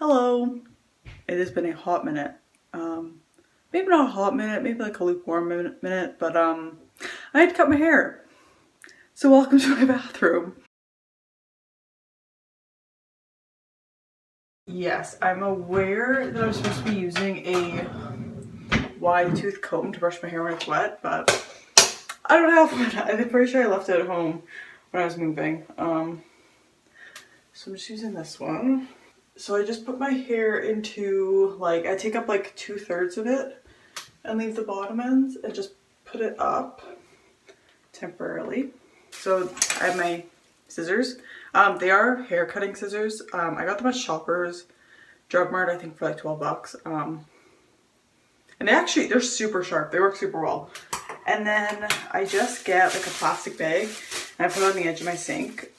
Hello. It has been a hot minute. Maybe not a hot minute, maybe like a lukewarm minute, but I had to cut my hair. So welcome to my bathroom. Yes, I'm aware that I'm supposed to be using a wide tooth comb to brush my hair when it's wet, but I don't have one. I'm pretty sure I left it at home when I was moving. So I'm just using this one. So I just put my hair into, like, I take up like 2/3 of it and leave the bottom ends and just put it up temporarily. So I have my scissors. They are hair cutting scissors. I got them at Shoppers Drug Mart, I think for like 12 bucks. And they're super sharp. They work super well. And then I just get like a plastic bag and I put it on the edge of my sink.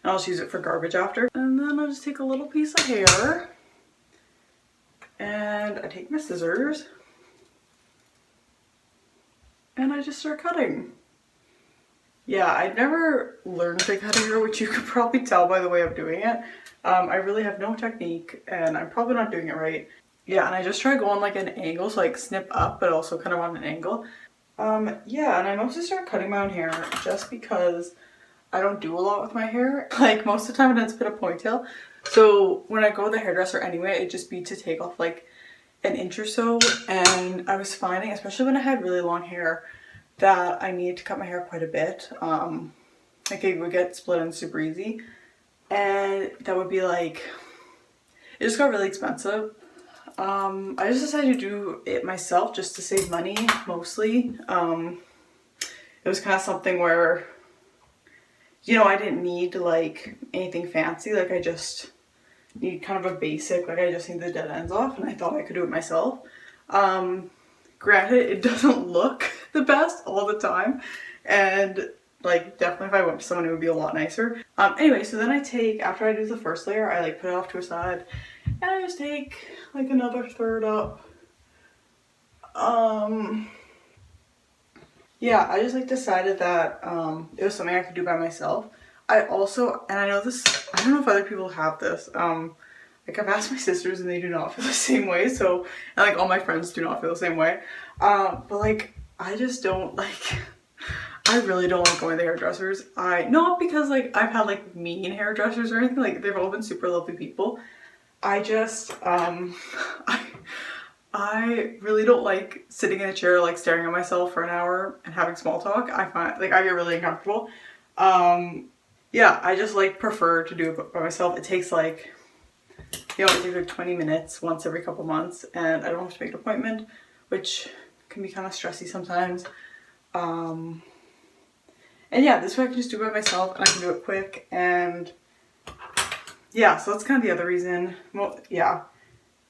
And I'll just use it for garbage after. And then I'll just take a little piece of hair and I take my scissors and I just start cutting. Yeah, I've never learned to cut hair, which you could probably tell by the way I'm doing it. I really have no technique and I'm probably not doing it right. Yeah, and I just try going like an angle, so like snip up, but also kind of on an angle. Yeah, and I mostly start cutting my own hair just because I don't do a lot with my hair. Like most of the time it ends up in a ponytail. So when I go to the hairdresser anyway, it'd just be to take off like an inch or so. And I was finding, especially when I had really long hair, that I needed to cut my hair quite a bit. Like it would get split ends super easy. And that would be like, it just got really expensive. I just decided to do it myself just to save money mostly. It was kind of something where, you know, I didn't need like anything fancy. Like I just need kind of a basic, like I just need the dead ends off and I thought I could do it myself. Granted, it doesn't look the best all the time. And like definitely if I went to someone it would be a lot nicer. Anyway, so then I take, after I do the first layer, I like put it off to a side and I just take like another third up. Yeah, I just like decided that it was something I could do by myself. I also, and I know this, I don't know if other people have this, like I've asked my sisters and they do not feel the same way, so, and like all my friends do not feel the same way. But like, I just don't like, I really don't like going to hairdressers. Not because like I've had like mean hairdressers or anything, like they've all been super lovely people. I just, I really don't like sitting in a chair like staring at myself for an hour and having small talk. I find like I get really uncomfortable. Yeah, I just like prefer to do it by myself. It takes like, you know, it takes like 20 minutes once every couple months and I don't have to make an appointment, which can be kind of stressy sometimes. And yeah, this way I can just do it by myself and I can do it quick. And yeah, so that's kind of the other reason. Well, yeah.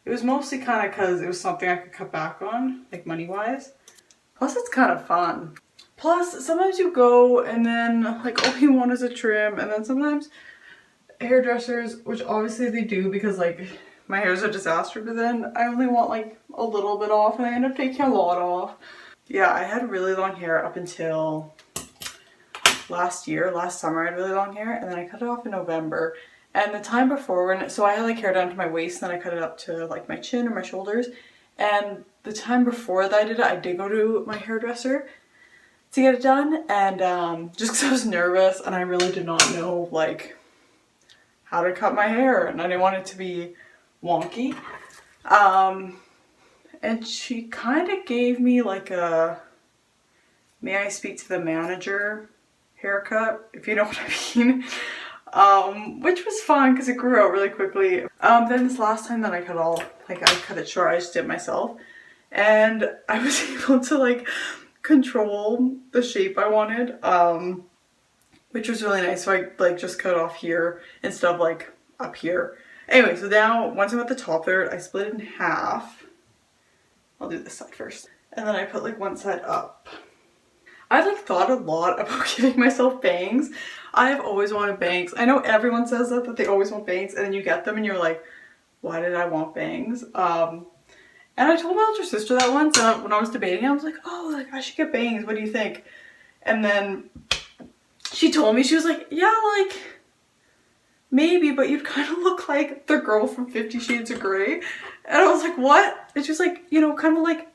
It was mostly kind of because it was something I could cut back on, like money-wise. Plus, it's kind of fun. Plus, sometimes you go and then, like, all you want is a trim. And then sometimes hairdressers, which obviously they do because, like, my hair's a disaster. But then I only want, like, a little bit off and I end up taking a lot off. Yeah, I had really long hair up until last summer I had really long hair. And then I cut it off in November. And the time before, so I had like hair down to my waist and then I cut it up to like my chin or my shoulders. And the time before that I did go to my hairdresser to get it done. And just because I was nervous and I really did not know like how to cut my hair and I didn't want it to be wonky. And she kind of gave me like a, may I speak to the manager haircut, if you know what I mean. Which was fun because it grew out really quickly. Then this last time that I cut it short, I just did it myself. And I was able to like control the shape I wanted, which was really nice. So I like just cut off here instead of like up here. Anyway, so now once I'm at the top there, I split it in half. I'll do this side first. And then I put like one side up. I've like thought a lot about giving myself bangs. I've always wanted bangs. I know everyone says that they always want bangs and then you get them and you're like, why did I want bangs? And I told my older sister that once and when I was debating, I was like, oh, like I should get bangs. What do you think? And then she told me, she was like, yeah, like maybe, but you'd kind of look like the girl from 50 Shades of Grey. And I was like, what? It's just like, you know, kind of like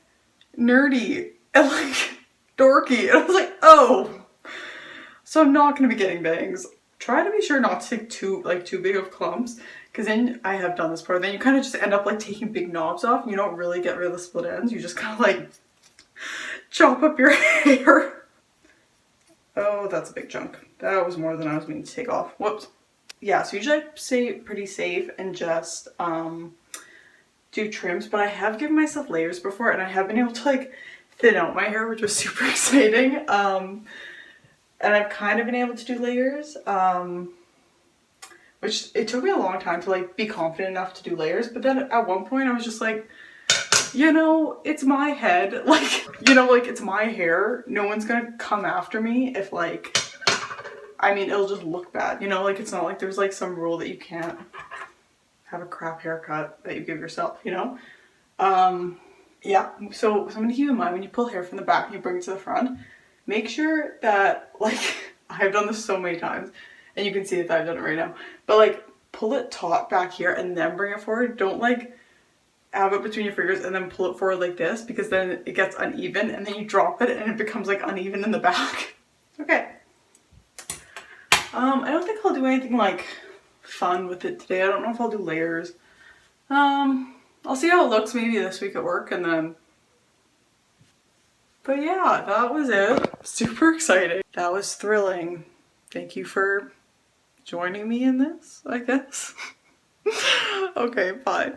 nerdy and like dorky. And I was like, oh. So I'm not going to be getting bangs. Try to be sure not to take too big of clumps, because then I have done this part. Then you kind of just end up like taking big knobs off and you don't really get rid of the split ends. You just kind of like chop up your hair. Oh, that's a big chunk. That was more than I was meaning to take off. Whoops. Yeah, so usually I stay pretty safe and just do trims, but I have given myself layers before and I have been able to like thin out my hair, which was super exciting. And I've kind of been able to do layers, which it took me a long time to like be confident enough to do layers. But then at one point I was just like, you know, it's my head. Like, you know, like it's my hair. No one's gonna come after me if like, I mean, it'll just look bad. You know, like it's not like there's like some rule that you can't have a crap haircut that you give yourself, you know? Yeah, so something to keep in mind when you pull hair from the back and you bring it to the front, make sure that, like, I've done this so many times, and you can see that I've done it right now, but like, pull it taut back here and then bring it forward. Don't like, have it between your fingers and then pull it forward like this, because then it gets uneven, and then you drop it and it becomes like uneven in the back. Okay. I don't think I'll do anything like fun with it today. I don't know if I'll do layers. I'll see how it looks maybe this week at work, and then, but yeah, that was it. Super exciting. That was thrilling. Thank you for joining me in this, I guess. Okay, bye.